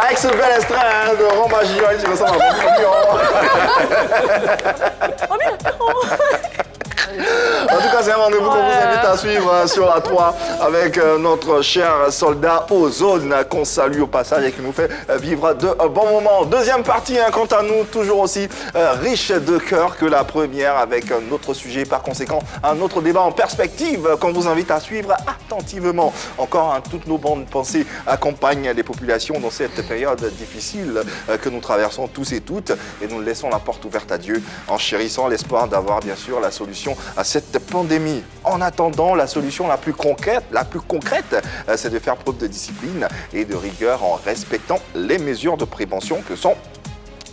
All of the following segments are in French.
Avec ce bel extrait hein, de Roma Giovanni, tu ressembles à En tout cas, c'est un rendez-vous qu'on vous invite à suivre sur la 3 avec notre cher soldat Ozone qu'on salue au passage et qui nous fait vivre de bons moments. Deuxième partie, hein, quant à nous, toujours aussi riche de cœur que la première avec un autre sujet. Par conséquent, un autre débat en perspective qu'on vous invite à suivre attentivement. Encore, hein, toutes nos bonnes pensées accompagnent les populations dans cette période difficile que nous traversons tous et toutes. Et nous laissons la porte ouverte à Dieu en chérissant l'espoir d'avoir bien sûr la solution à cette pandémie. En attendant, la solution la plus concrète, c'est de faire preuve de discipline et de rigueur en respectant les mesures de prévention que sont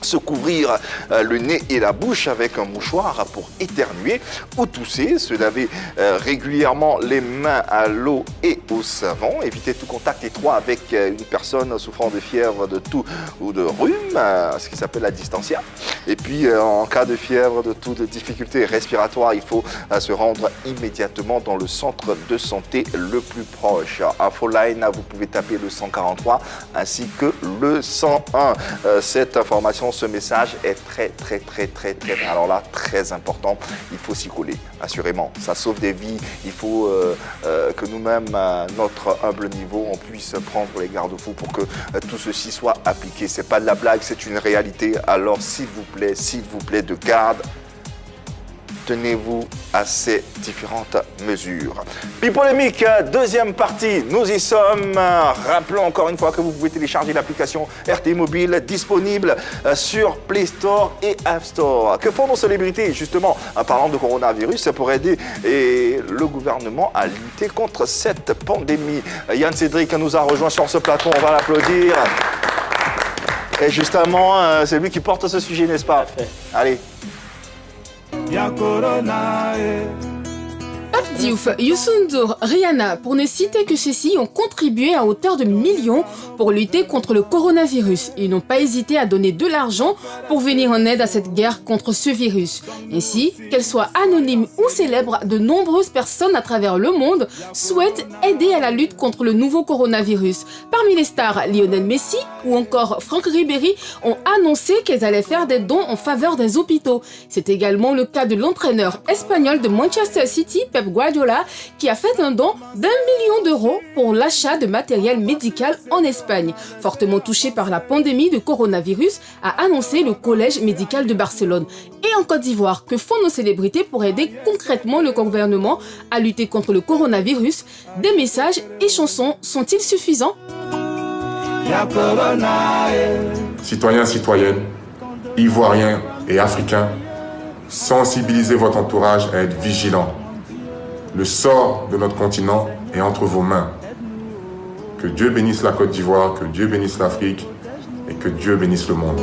se couvrir le nez et la bouche avec un mouchoir pour éternuer ou tousser, se laver régulièrement les mains à l'eau et au savon, éviter tout contact étroit avec une personne souffrant de fièvre, de toux ou de rhume, ce qui s'appelle la distancia. Et puis en cas de fièvre, de toux, de difficultés respiratoires, il faut se rendre immédiatement dans le centre de santé le plus proche. Infoline, vous pouvez taper le 143 ainsi que le 101. Cette information, ce message est alors là, très important. Il faut s'y coller, assurément. Ça sauve des vies. Il faut que nous-mêmes, à notre humble niveau, on puisse prendre les garde-fous pour que tout ceci soit appliqué. C'est pas de la blague, c'est une réalité. Alors, s'il vous plaît, de garde, tenez-vous à ces différentes mesures. Puis polémique, deuxième partie, nous y sommes. Rappelons encore une fois que vous pouvez télécharger l'application RT Mobile disponible sur Play Store et App Store. Que font nos célébrités justement en parlant de coronavirus pour aider le gouvernement à lutter contre cette pandémie? Yann Cédric nous a rejoint sur ce plateau, on va l'applaudir. Et justement, c'est lui qui porte ce sujet, n'est-ce pas? Allez. Pape Diouf, Youssou N'Dour, Rihanna, pour ne citer que ceux-ci, ont contribué à hauteur de millions pour lutter contre le coronavirus. Ils n'ont pas hésité à donner de l'argent pour venir en aide à cette guerre contre ce virus. Ainsi, qu'elles soient anonymes ou célèbres, de nombreuses personnes à travers le monde souhaitent aider à la lutte contre le nouveau coronavirus. Parmi les stars, Lionel Messi ou encore Franck Ribéry ont annoncé qu'elles allaient faire des dons en faveur des hôpitaux. C'est également le cas de l'entraîneur espagnol de Manchester City, Pep Guardiola, qui a fait un don d'1 million d'euros pour l'achat de matériel médical en Espagne. Fortement touché par la pandémie de coronavirus, a annoncé le Collège médical de Barcelone. Et en Côte d'Ivoire, que font nos célébrités pour aider concrètement le gouvernement à lutter contre le coronavirus? Des messages et chansons sont-ils suffisants? Citoyens, citoyennes, Ivoiriens et Africains, sensibilisez votre entourage à être vigilant. Le sort de notre continent est entre vos mains. Que Dieu bénisse la Côte d'Ivoire, que Dieu bénisse l'Afrique et que Dieu bénisse le monde.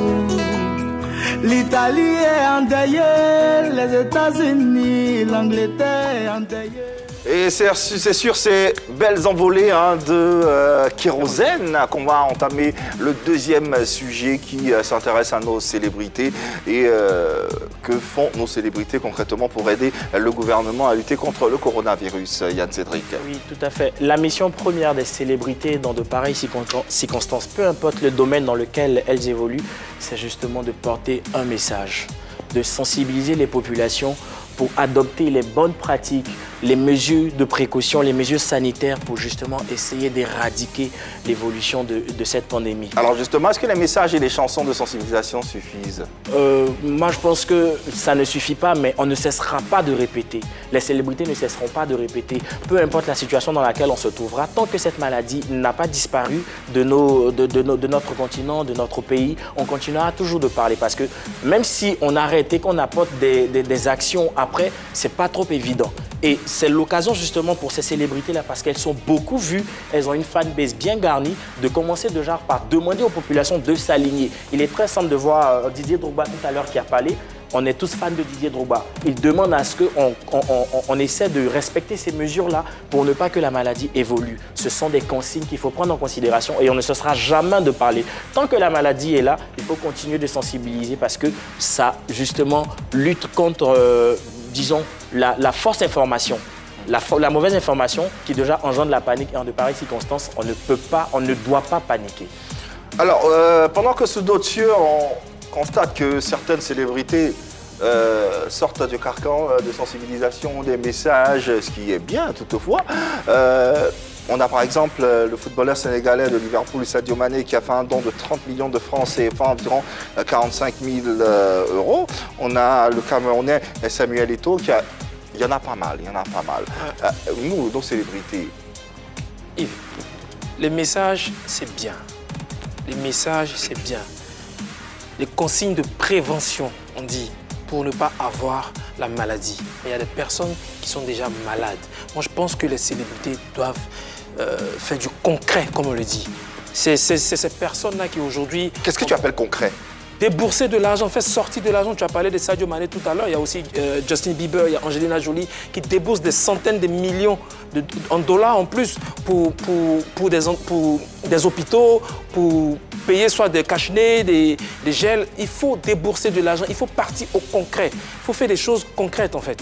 L'Italie est endeuillée, les États-Unis, l'Angleterre est endeuillée. Et c'est sur ces belles envolées de kérosène qu'on va entamer le deuxième sujet qui s'intéresse à nos célébrités. Et que font nos célébrités concrètement pour aider le gouvernement à lutter contre le coronavirus, Yann Cédric? Oui, tout à fait. La mission première des célébrités dans de pareilles circonstances, peu importe le domaine dans lequel elles évoluent, c'est justement de porter un message, de sensibiliser les populations pour adopter les bonnes pratiques, les mesures de précaution, les mesures sanitaires pour justement essayer d'éradiquer l'évolution de cette pandémie. Alors justement, est-ce que les messages et les chansons de sensibilisation suffisent? Moi, je pense que ça ne suffit pas, mais on ne cessera pas de répéter. Les célébrités ne cesseront pas de répéter. Peu importe la situation dans laquelle on se trouvera, tant que cette maladie n'a pas disparu de notre continent, de notre pays, on continuera toujours de parler. Parce que même si on arrête et qu'on apporte des actions après, c'est pas trop évident. Et c'est l'occasion justement pour ces célébrités-là, parce qu'elles sont beaucoup vues, elles ont une fanbase bien garnie, de commencer déjà par demander aux populations de s'aligner. Il est très simple de voir Didier Drogba tout à l'heure qui a parlé. On est tous fans de Didier Drogba. Il demande à ce qu'on essaie de respecter ces mesures-là pour ne pas que la maladie évolue. Ce sont des consignes qu'il faut prendre en considération et on ne cessera jamais de parler. Tant que la maladie est là, il faut continuer de sensibiliser parce que ça, justement, lutte contre, disons, la fausse information. La mauvaise information qui déjà engendre la panique et en de pareilles circonstances, on ne doit pas paniquer. Alors, pendant que sous d'autres cieux, on constate que certaines célébrités sortent du carcan de sensibilisation, des messages, ce qui est bien toutefois. On a par exemple le footballeur sénégalais de Liverpool, Sadio Mané, qui a fait un don de 30 millions de francs CFA, environ 45 000 euros. On a le Camerounais Samuel Eto'o, il y en a pas mal, nous, nos célébrités. Yves, les messages, c'est bien. Les messages, c'est bien. Les consignes de prévention, on dit, pour ne pas avoir la maladie. Mais il y a des personnes qui sont déjà malades. Moi, je pense que les célébrités doivent faire du concret, comme on le dit. C'est ces personnes-là qui aujourd'hui... Qu'est-ce que tu appelles concret? Débourser de l'argent, faire sortir de l'argent. Tu as parlé de Sadio Mané tout à l'heure. Il y a aussi Justin Bieber, il y a Angelina Jolie qui déboursent des centaines de millions en dollars en plus pour des hôpitaux, pour payer soit des cache-nez, des gels. Il faut débourser de l'argent, il faut partir au concret. Il faut faire des choses concrètes en fait.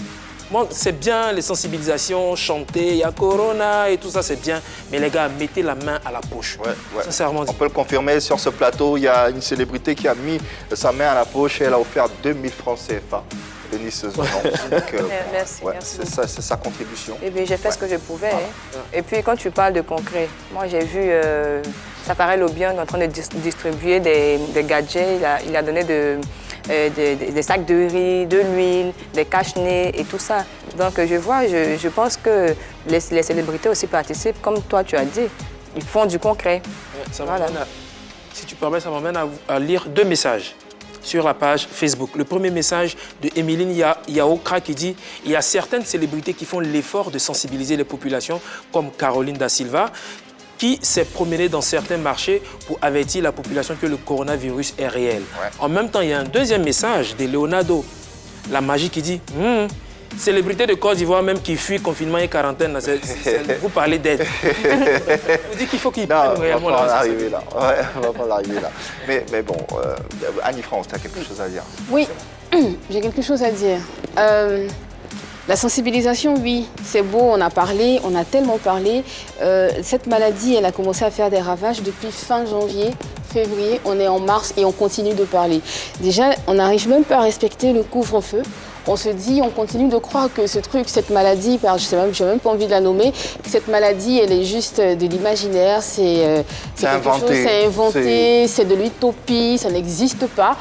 Moi, c'est bien les sensibilisations, chanter, il y a Corona et tout ça, c'est bien. Mais les gars, mettez la main à la poche. Ouais. Sincèrement. On peut le confirmer, sur ce plateau, il y a une célébrité qui a mis sa main à la poche et elle a offert 2000 francs CFA. Denise Zonon. Merci. C'est sa contribution. Eh bien, j'ai fait ce que je pouvais. Hein. Et puis, quand tu parles de concret, moi, j'ai vu Safari Lobiang en train de distribuer des gadgets. Il a donné des sacs de riz, de l'huile, des cache-nez et tout ça. Donc, je pense que les célébrités aussi participent, comme toi, tu as dit. Ils font du concret. Voilà. Si tu permets, ça m'amène à lire 2 messages sur la page Facebook. Le premier message de Emeline Yaokra qui dit « Il y a certaines célébrités qui font l'effort de sensibiliser les populations, comme Caroline Da Silva, qui s'est promenée dans certains marchés pour avertir la population que le coronavirus est réel. Ouais. » En même temps, il y a un deuxième message de Leonardo, la magie, qui dit célébrité de Côte d'Ivoire même qui fuit confinement et quarantaine, vous parlez d'aide. Vous dites qu'il faut qu'il prenne réellement la responsabilité. On va pas l'arriver là. Mais bon, Annie-France, tu as quelque chose à dire? Oui, j'ai quelque chose à dire. La sensibilisation, oui, c'est beau, on a parlé, on a tellement parlé. Cette maladie, elle a commencé à faire des ravages depuis fin janvier, février, on est en mars et on continue de parler. Déjà, on n'arrive même pas à respecter le couvre-feu. On se dit, on continue de croire que ce truc, cette maladie, je n'ai même pas envie de la nommer, que cette maladie, elle est juste de l'imaginaire, c'est inventé, c'est de l'utopie, ça n'existe pas.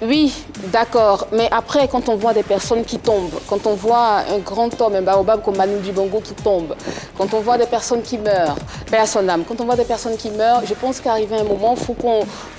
Oui, d'accord, mais après, quand on voit des personnes qui tombent, quand on voit un grand homme, un baobab comme Manu Dibango qui tombe, quand on voit des personnes qui meurent, paix à son âme, quand on voit des personnes qui meurent, je pense qu'arrivé un moment, il faut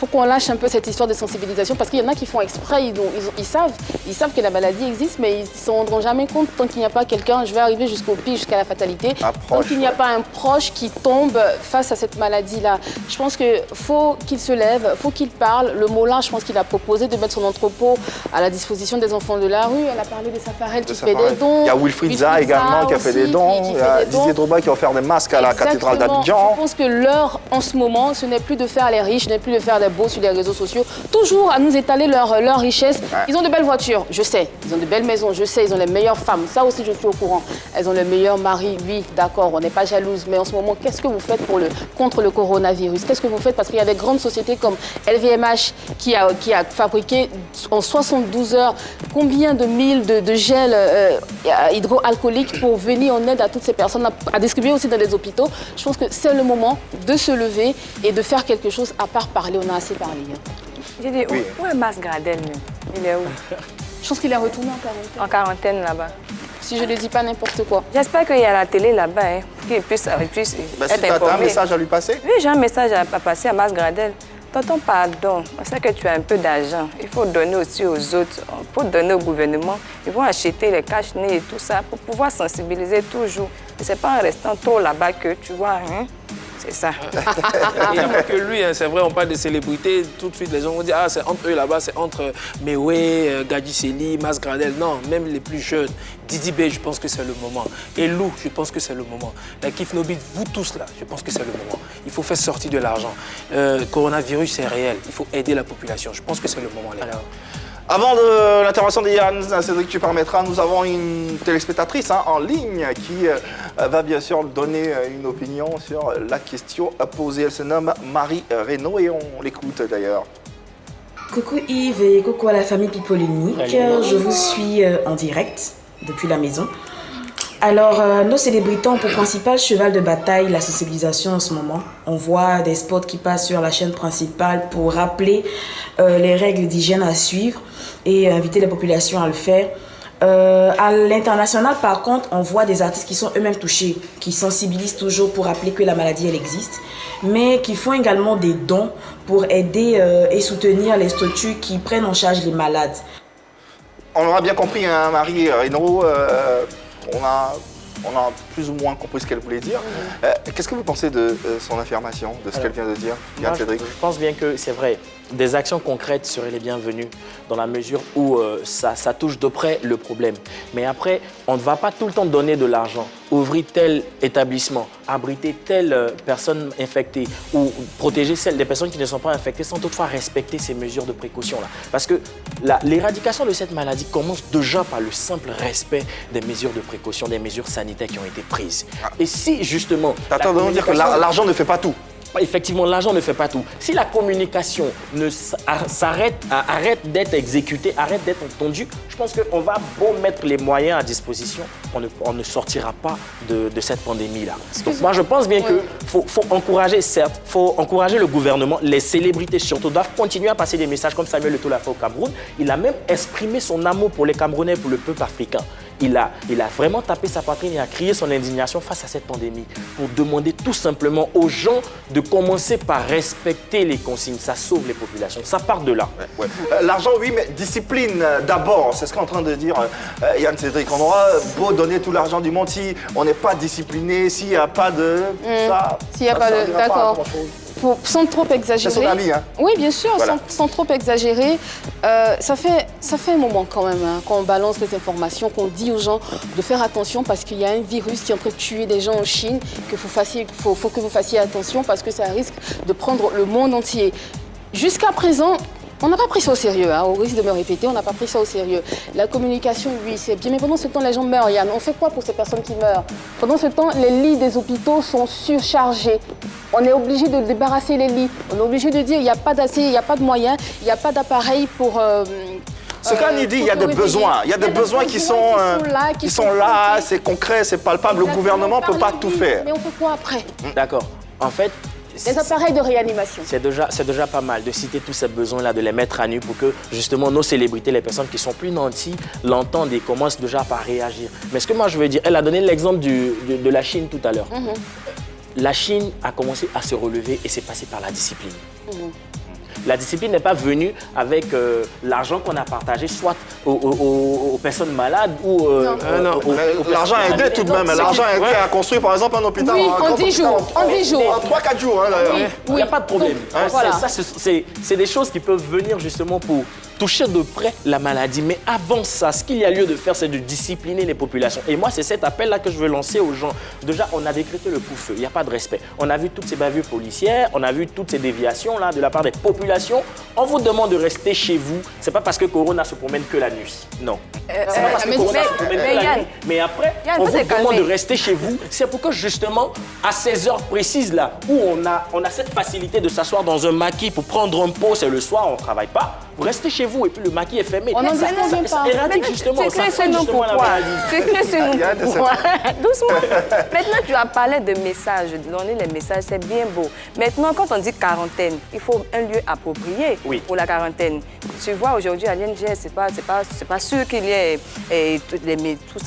qu'on lâche un peu cette histoire de sensibilisation, parce qu'il y en a qui font exprès, ils savent que la maladie existe, mais ils ne se rendront jamais compte tant qu'il n'y a pas quelqu'un, je vais arriver jusqu'au pire, jusqu'à la fatalité, tant qu'il n'y a pas un proche qui tombe face à cette maladie-là. Je pense qu'il faut qu'il se lève, il faut qu'il parle. Le Molin, je pense qu'il a proposé de mettre son entrepôt à la disposition des enfants de la rue. Elle a parlé de Safarel qui fait des dons. Il y a Wilfried Zaha également qui a fait des dons. Il y a Didier Drogba qui a offert des masques à la cathédrale d'Abidjan. Je pense que l'heure en ce moment, ce n'est plus de faire les riches, ce n'est plus de faire des beaux sur les réseaux sociaux. Toujours à nous étaler leur richesse. Ouais. Ils ont de belles voitures, je sais. Ils ont de belles maisons, je sais. Ils ont les meilleures femmes. Ça aussi, je suis au courant. Elles ont les meilleurs maris. Oui, d'accord, on n'est pas jalouse. Mais en ce moment, qu'est-ce que vous faites contre le coronavirus? Qu'est-ce que vous faites? Parce qu'il y a des grandes sociétés comme LVMH qui a fabriqué en 72 heures combien de mille de gels hydroalcooliques pour venir en aide à toutes ces personnes, à distribuer aussi dans les hôpitaux. Je pense que c'est le moment de se lever et de faire quelque chose à part parler. On a assez parlé. J'ai dit, où est Mas Gradel? Il est où? Je pense qu'il est retourné en quarantaine. En quarantaine là-bas. Si je ne dis pas n'importe quoi. J'espère qu'il y a la télé là-bas, hein, qu'il puisse être informé. Si tu as un message à lui passer? Oui, j'ai un message à passer à Mas Gradel. Tonton, pardon, on sait que tu as un peu d'argent. Il faut donner aussi aux autres, il faut donner au gouvernement. Ils vont acheter les cache-nez et tout ça pour pouvoir sensibiliser toujours. Et ce n'est pas en restant trop là-bas que tu vois, hein? C'est ça. Il n'y a pas que lui, hein, c'est vrai, on parle de célébrités, tout de suite les gens vont dire « Ah, c'est entre eux là-bas, c'est entre Mewé, Gadji Sely, Mas Gradel ». Non, même les plus jeunes. Didi B, je pense que c'est le moment. Et Lou, je pense que c'est le moment. La Kif Nobit, vous tous là, je pense que c'est le moment. Il faut faire sortir de l'argent. Coronavirus, c'est réel. Il faut aider la population. Je pense que c'est le moment, les gars. Avant de l'intervention de Yann, Cédric, tu permettras, nous avons une téléspectatrice en ligne qui va bien sûr donner une opinion sur la question posée. Elle se nomme Marie Reynaud et on l'écoute d'ailleurs. Coucou Yves et coucou à la famille Pipolinique. Je vous suis en direct depuis la maison. Alors, nos célébrités ont pour principal cheval de bataille la sensibilisation en ce moment. On voit des spots qui passent sur la chaîne principale pour rappeler les règles d'hygiène à suivre et inviter les populations à le faire. À l'international, par contre, on voit des artistes qui sont eux-mêmes touchés, qui sensibilisent toujours pour rappeler que la maladie, elle existe, mais qui font également des dons pour aider et soutenir les structures qui prennent en charge les malades. On aura bien compris, hein, Marie Reynaud, on a plus ou moins compris ce qu'elle voulait dire. Qu'est-ce que vous pensez de son affirmation, de ce qu'elle vient de dire, Yann Cédric? Je pense bien que c'est vrai. Des actions concrètes seraient les bienvenues dans la mesure où ça touche de près le problème. Mais après, on ne va pas tout le temps donner de l'argent, ouvrir tel établissement, abriter telle personne infectée ou protéger celles des personnes qui ne sont pas infectées sans toutefois respecter ces mesures de précaution-là. Parce que l'éradication de cette maladie commence déjà par le simple respect des mesures de précaution, des mesures sanitaires qui ont été prises. Et si justement... Attends, de nous dire que l'argent ne fait pas tout. Effectivement, l'argent ne fait pas tout. Si la communication arrête d'être exécutée, arrête d'être entendue, je pense qu'on va beau mettre les moyens à disposition, on ne sortira pas de cette pandémie-là. Donc moi, je pense bien qu'il faut encourager, certes, il faut encourager le gouvernement, les célébrités surtout doivent continuer à passer des messages comme Samuel Eto'o l'a fait au Cameroun. Il a même exprimé son amour pour les Camerounais, pour le peuple africain. Il a vraiment tapé sa poitrine et a crié son indignation face à cette pandémie pour demander tout simplement aux gens de commencer par respecter les consignes. Ça sauve les populations. Ça part de là. Ouais. L'argent, oui, mais discipline d'abord. C'est ce qu'est en train de dire Yann Cédric. On aura beau donner tout l'argent du monde si on n'est pas discipliné, s'il n'y a pas de... S'il n'y a pas de... D'accord. Sans trop exagérer. C'est son avis, hein? Oui, bien sûr, voilà. sans trop exagérer. Ça fait un moment quand même hein, qu'on balance les informations, qu'on dit aux gens de faire attention parce qu'il y a un virus qui est en train de tuer des gens en Chine, qu'il faut que vous fassiez attention parce que ça risque de prendre le monde entier. Jusqu'à présent, on n'a pas pris ça au sérieux, hein, au risque de me répéter, on n'a pas pris ça au sérieux. La communication, oui, c'est bien, mais pendant ce temps, les gens meurent, Yann. On fait quoi pour ces personnes qui meurent? Pendant ce temps, les lits des hôpitaux sont surchargés. On est obligé de débarrasser les lits. On est obligé de dire qu'il n'y a pas d'assez, il n'y a pas de moyens, il n'y a pas d'appareil pour... Ce qu'Annie dit, il y a des besoins. Il y a des besoins qui sont là, c'est concret, c'est palpable. Le gouvernement ne peut pas tout faire. Mais on fait quoi après? D'accord. En fait... Des appareils de réanimation. C'est déjà pas mal de citer tous ces besoins-là, de les mettre à nu pour que justement nos célébrités, les personnes qui sont plus nantis, l'entendent et commencent déjà par réagir. Mais ce que moi je veux dire, elle a donné l'exemple de la Chine tout à l'heure. La Chine a commencé à se relever et c'est passé par la discipline. La discipline n'est pas venue avec l'argent qu'on a partagé, soit aux personnes malades ou... L'argent a aidé tout de même. L'argent a aidé à construire par exemple un hôpital en 10 jours. En 10 jours. En 3-4 jours, hein, d'ailleurs. Il n'y a pas de problème. Donc, voilà. C'est des choses qui peuvent venir justement pour toucher de près la maladie. Mais avant ça, ce qu'il y a lieu de faire, c'est de discipliner les populations. Et moi, c'est cet appel-là que je veux lancer aux gens. Déjà, on a décrété le couvre-feu. Il n'y a pas de respect. On a vu toutes ces bavures policières, on a vu toutes ces déviations-là de la part des populations. On vous demande de rester chez vous. C'est pas parce que Corona se promène que la nuit. Non. C'est pas parce que Corona se promène que la nuit. Mais après, on vous demande de rester chez vous. C'est pour que justement, à ces heures précises là, où on a cette facilité de s'asseoir dans un maquis pour prendre un pot, c'est le soir, on ne travaille pas. Vous restez chez vous et puis le maquis est fermé. On n'en disconvient pas. Éradique justement, ça fait justement la maladie. C'est clair, c'est nous pourquoi. Doucement. Maintenant, tu as parlé de messages, de donner les messages, c'est bien beau. Maintenant, quand on dit quarantaine, il faut un lieu approprié pour la quarantaine. Tu vois, aujourd'hui, à l'ING, c'est pas sûr qu'il y ait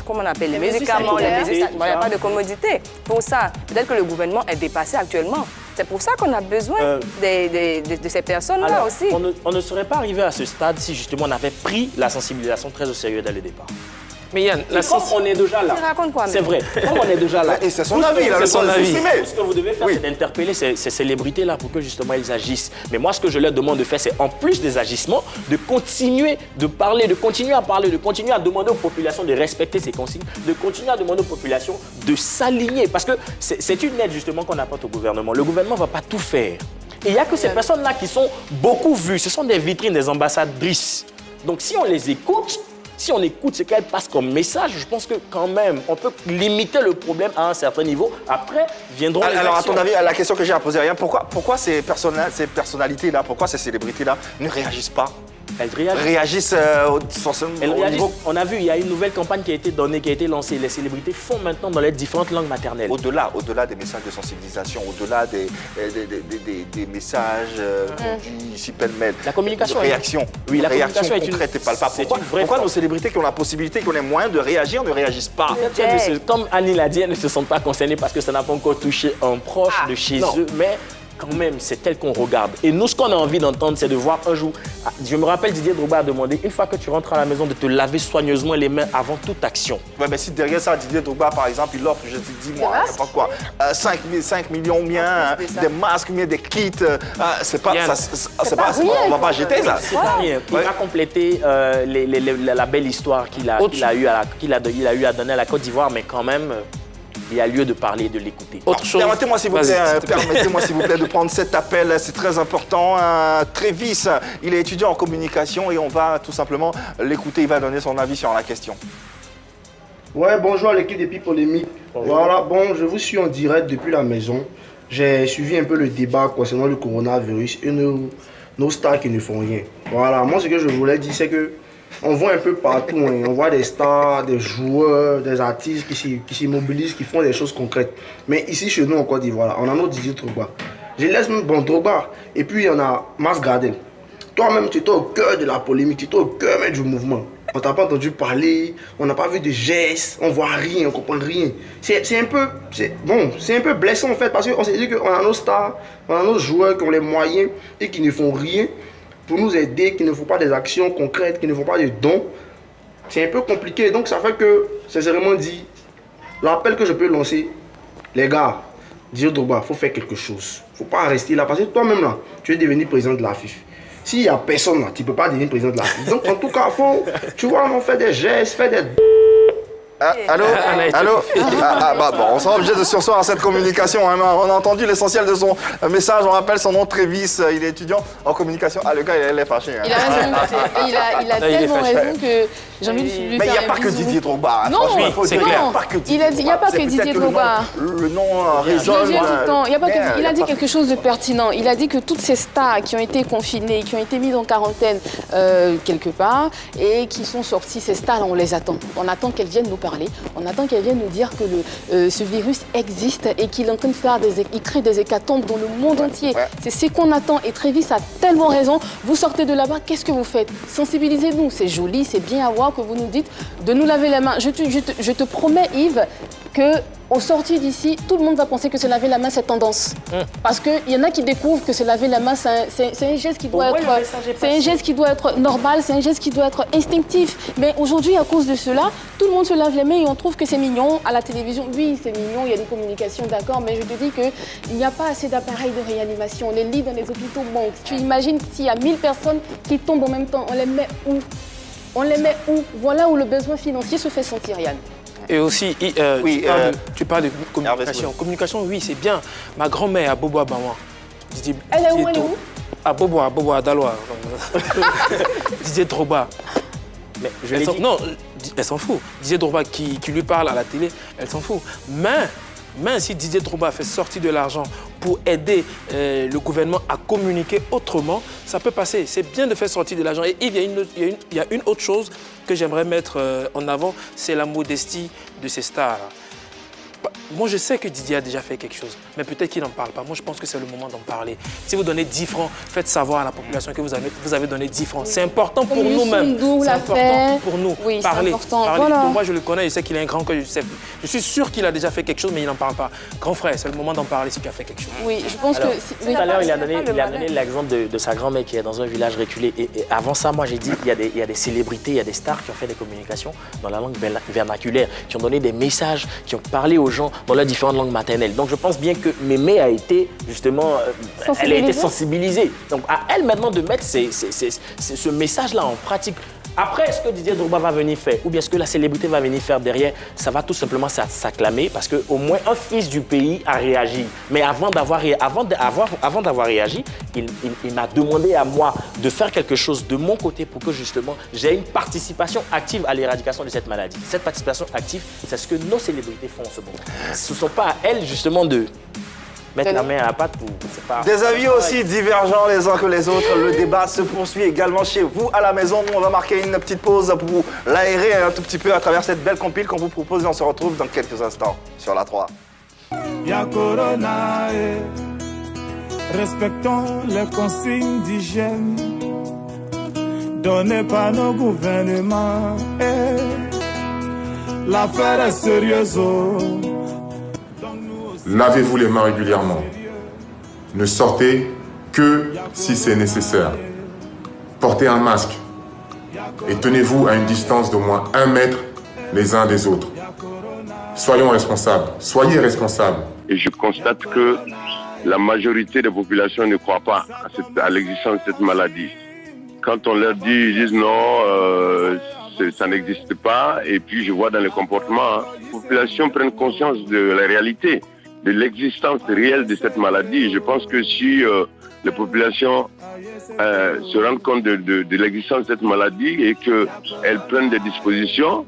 comment on appelle, les médicaments, les mesures, il n'y a pas de commodité. Pour ça, peut-être que le gouvernement est dépassé actuellement. C'est pour ça qu'on a besoin de ces personnes-là aussi. On ne serait pas arrivé à ce stade si justement on avait pris la sensibilisation très au sérieux dès le départ. Mais Yann, comme on est déjà là, c'est vrai, comme on est déjà là, et c'est son avis, c'est son avis. Ce que vous devez faire, c'est d'interpeller ces célébrités-là pour que justement ils agissent. Mais moi, ce que je leur demande de faire, c'est en plus des agissements, de continuer de parler, de continuer à parler, de continuer à demander aux populations de respecter ces consignes, de continuer à demander aux populations de s'aligner. Parce que c'est une aide justement qu'on apporte au gouvernement. Le gouvernement ne va pas tout faire. Et il n'y a que ces personnes-là qui sont beaucoup vues. Ce sont des vitrines, des ambassadrices Donc si on les écoute, si on écoute ce qu'elles passent comme message, je pense que quand même, on peut limiter le problème à un certain niveau. Après, viendront les Alors, actions. à ton avis, la question que j'ai à poser, rien, pourquoi ces personnalités-là, pourquoi ces célébrités-là ne réagissent pas? Elles réagissent. Réagissent forcément Elles au réagissent. niveau... On a vu, il y a une nouvelle campagne qui a été donnée, qui a été lancée. Les célébrités font maintenant dans les différentes langues maternelles. Au-delà des messages de sensibilisation, au-delà des messages ici pêle-mêle. La communication. Réaction. Oui, la communication est concrète et palpable. c'est une vraie Pourquoi force. nos célébrités qui ont la possibilité, qui ont les moyens de réagir, ne réagissent pas? Comme Annie l'a dit, elles ne se sentent pas concernées parce que ça n'a pas encore touché un proche de chez eux. Mais quand même, c'est tel qu'on regarde. Et nous, ce qu'on a envie d'entendre, c'est de voir un jour... Je me rappelle, Didier Drogba a demandé, une fois que tu rentres à la maison, de te laver soigneusement les mains avant toute action. Ouais, mais si derrière ça, Didier Drogba, par exemple, il offre, je te dis, moi, n'importe quoi, 5 millions bien, des masques, bien, des kits, c'est pas... on va pas jeter ça. C'est pas rien. Il va compléter la belle histoire qu'il a eu à donner à la Côte d'Ivoire, mais quand même... Il y a lieu de parler et de l'écouter. Autre chose. Permettez-moi s'il vous plaît de prendre cet appel, c'est très important. Trévis, il est étudiant en communication et on va tout simplement l'écouter, il va donner son avis sur la question. Ouais, bonjour à l'équipe des Polémiques. Voilà, bon, je vous suis en direct depuis la maison. J'ai suivi un peu le débat concernant le coronavirus et nos stars qui ne font rien. Voilà, moi ce que je voulais dire, c'est que on voit un peu partout, hein. On voit des stars, des joueurs, des artistes qui s'immobilisent, qui font des choses concrètes. Mais ici, chez nous, en Côte d'Ivoire, on a notre Didier Drogba. Je laisse même Drogba. Et puis, il y en a Mas Gardel. Toi-même, tu étais au cœur de la polémique, tu étais au cœur même du mouvement. On t'a pas entendu parler, on n'a pas vu de gestes, on voit rien, on comprend rien. C'est un peu blessant en fait, parce qu'on s'est dit qu'on a nos stars, on a nos joueurs qui ont les moyens et qui ne font rien pour nous aider, qui ne font pas des actions concrètes, qui ne font pas de dons. C'est un peu compliqué, donc ça fait que, sincèrement dit, l'appel que je peux lancer, les gars, Didier Drogba, il faut faire quelque chose. Il ne faut pas rester là, parce que toi-même là, tu es devenu président de la FIFA. S'il n'y a personne là, tu ne peux pas devenir président de la FIFA. Donc en tout cas, faut, tu vois, on fait des gestes, faire des... Allô? Bon, on sera obligé de surseoir à cette communication. Hein. On a entendu l'essentiel de son message. On rappelle son nom, Trévis. Il est étudiant en communication. Ah, le gars, il est fâché. Hein. Il a raison. Il a tellement raison que j'ai envie de lui faire un bisou. Mais il n'y a pas que Didier Drogba. Non, c'est clair. Il n'y a pas que Didier Drogba. Le nom résonne. Il a dit quelque chose de pertinent. Il a dit que toutes ces stars qui ont été confinées, qui ont été mises en quarantaine quelque part et qui sont sorties, ces stars-là, on les attend. On attend qu'elles viennent nous parler. On attend qu'elles viennent nous dire que ce virus existe et qu'il est en train de faire il crée des hécatombes dans le monde entier. C'est ce qu'on attend. Et Trévis a tellement raison. Vous sortez de là-bas, qu'est-ce que vous faites? Sensibilisez-nous. C'est joli, c'est bien à voir que vous nous dites de nous laver les mains. Je te promets, Yves, qu'au sortir d'ici, tout le monde va penser que se laver la main, c'est tendance. Parce qu'il y en a qui découvrent que se laver la main, c'est un geste qui doit être normal, c'est un geste qui doit être instinctif. Mais aujourd'hui, à cause de cela, tout le monde se lave les mains et on trouve que c'est mignon à la télévision. Oui, c'est mignon, il y a des communications, d'accord, mais je te dis qu'il n'y a pas assez d'appareils de réanimation. Les lits dans les hôpitaux manquent. Tu imagines s'il y a 1000 personnes qui tombent en même temps, on les met où? On les met où? Voilà où le besoin financier se fait sentir, Yann. Et aussi, tu parles de communication. Communication, oui, c'est bien. Ma grand-mère à Bobo Abawa. Elle est où? À Bobo, à Daloa. Didier Drogba. Mais elle s'en fout. Didier Drogba qui lui parle à la télé, elle s'en fout. Mais si Didier Drogba fait sortir de l'argent pour aider le gouvernement à communiquer autrement, ça peut passer. C'est bien de faire sortir de l'argent. Et il y a une autre chose que j'aimerais mettre en avant, c'est la modestie de ces stars. Moi, je sais que Didier a déjà fait quelque chose, mais peut-être qu'il n'en parle pas. Moi, je pense que c'est le moment d'en parler. Si vous donnez 10 francs, faites savoir à la population que vous avez donné 10 francs. C'est important pour nous-mêmes. C'est important pour nous. Oui, parler. Voilà. Donc, moi, je le connais, je sais qu'il est un grand cœur. Je suis sûr qu'il a déjà fait quelque chose, mais il n'en parle pas. Grand frère, c'est le moment d'en parler si tu as fait quelque chose. Oui, je pense que... Tout à l'heure, il a donné l'exemple de sa grand-mère qui est dans un village reculé. Et avant ça, moi, j'ai dit il y a des célébrités, il y a des stars qui ont fait des communications dans la langue vernaculaire, qui ont donné des messages, qui ont parlé aux gens dans leurs différentes langues maternelles. Donc je pense bien que Mémé a été justement, elle a été sensibilisée. Donc à elle maintenant de mettre ce message-là en pratique. Après, ce que Didier Drogba va venir faire, ou bien ce que la célébrité va venir faire derrière, ça va tout simplement s'acclamer parce qu'au moins un fils du pays a réagi. Mais avant d'avoir réagi, il m'a demandé à moi de faire quelque chose de mon côté pour que justement j'ai une participation active à l'éradication de cette maladie. Cette participation active, c'est ce que nos célébrités font en ce moment. Ce ne sont pas à elles justement de mettre la main à la pâte pour... Des avis aussi divergents les uns que les autres. Le débat se poursuit également chez vous à la maison. Nous, on va marquer une petite pause pour vous l'aérer un tout petit peu à travers cette belle compile qu'on vous propose et on se retrouve dans quelques instants sur la 3. Y'a Corona, respectons les consignes d'hygiène données par nos gouvernements. L'affaire est sérieuse. Lavez-vous les mains régulièrement. Ne sortez que si c'est nécessaire. Portez un masque et tenez-vous à une distance d'au moins 1 mètre les uns des autres. Soyons responsables, soyez responsables. Et je constate que la majorité des populations ne croient pas à l'existence de cette maladie. Quand on leur dit, ils disent non, ça n'existe pas. Et puis je vois dans les comportements, les populations prennent conscience de la réalité, de l'existence réelle de cette maladie. Je pense que si les populations se rendent compte de l'existence de cette maladie et qu'elles prennent des dispositions,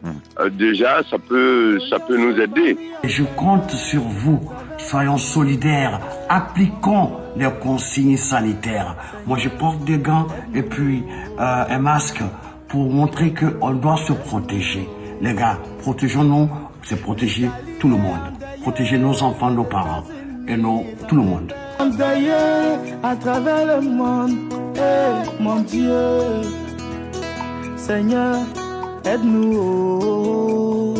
déjà ça peut nous aider. Je compte sur vous. Soyons solidaires, appliquons les consignes sanitaires. Moi, je porte des gants et puis un masque pour montrer qu'on doit se protéger. Les gars, protégeons-nous, c'est protéger tout le monde. Protéger nos enfants, nos parents et tout le monde. À travers le monde, mon Dieu, Seigneur, aide-nous.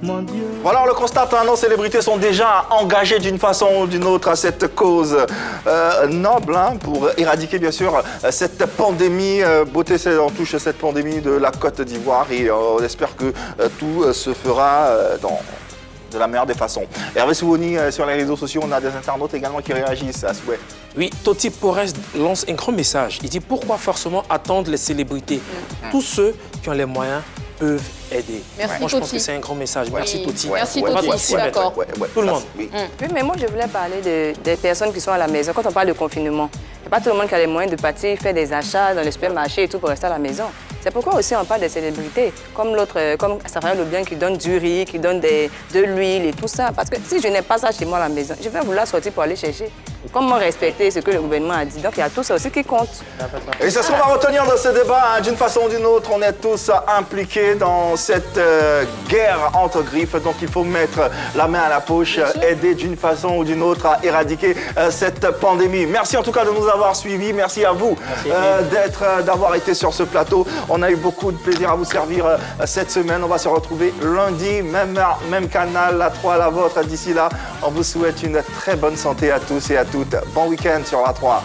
Mon Dieu. Voilà, on le constate, nos célébrités sont déjà engagées d'une façon ou d'une autre à cette cause noble pour éradiquer bien sûr cette pandémie. Beauté, on touche cette pandémie de la Côte d'Ivoire et on espère que tout se fera de la meilleure des façons. Hervé Souvoni, sur les réseaux sociaux, on a des internautes également qui réagissent à souhait. Oui, Toti Porres lance un grand message. Il dit pourquoi forcément attendre les célébrités? Tous ceux qui ont les moyens peuvent aider. Merci, moi, je pense que c'est un grand message. Oui. Merci, Toti. Merci, Toti. Je suis d'accord. Tout le monde. Oui, mais moi, je voulais parler des personnes qui sont à la maison. Quand on parle de confinement, il n'y a pas tout le monde qui a les moyens de partir faire des achats dans les supermarchés et tout pour rester à la maison. C'est pourquoi aussi on parle des célébrités, comme Safari Lobian qui donne du riz, qui donne de l'huile et tout ça. Parce que si je n'ai pas ça chez moi à la maison, je vais vouloir sortir pour aller chercher. Comment respecter ce que le gouvernement a dit? Donc il y a tout ça aussi qui compte. Et c'est ce qu'on va retenir dans ce débat. D'une façon ou d'une autre, on est tous impliqués dans cette guerre entre griffes. Donc il faut mettre la main à la poche, aider d'une façon ou d'une autre à éradiquer cette pandémie. Merci en tout cas de nous avoir suivis. Merci à vous d'avoir été sur ce plateau. On a eu beaucoup de plaisir à vous servir cette semaine. On va se retrouver lundi, même heure, même canal, la 3, la vôtre. D'ici là, on vous souhaite une très bonne santé à tous et à toutes. Bon week-end sur la 3.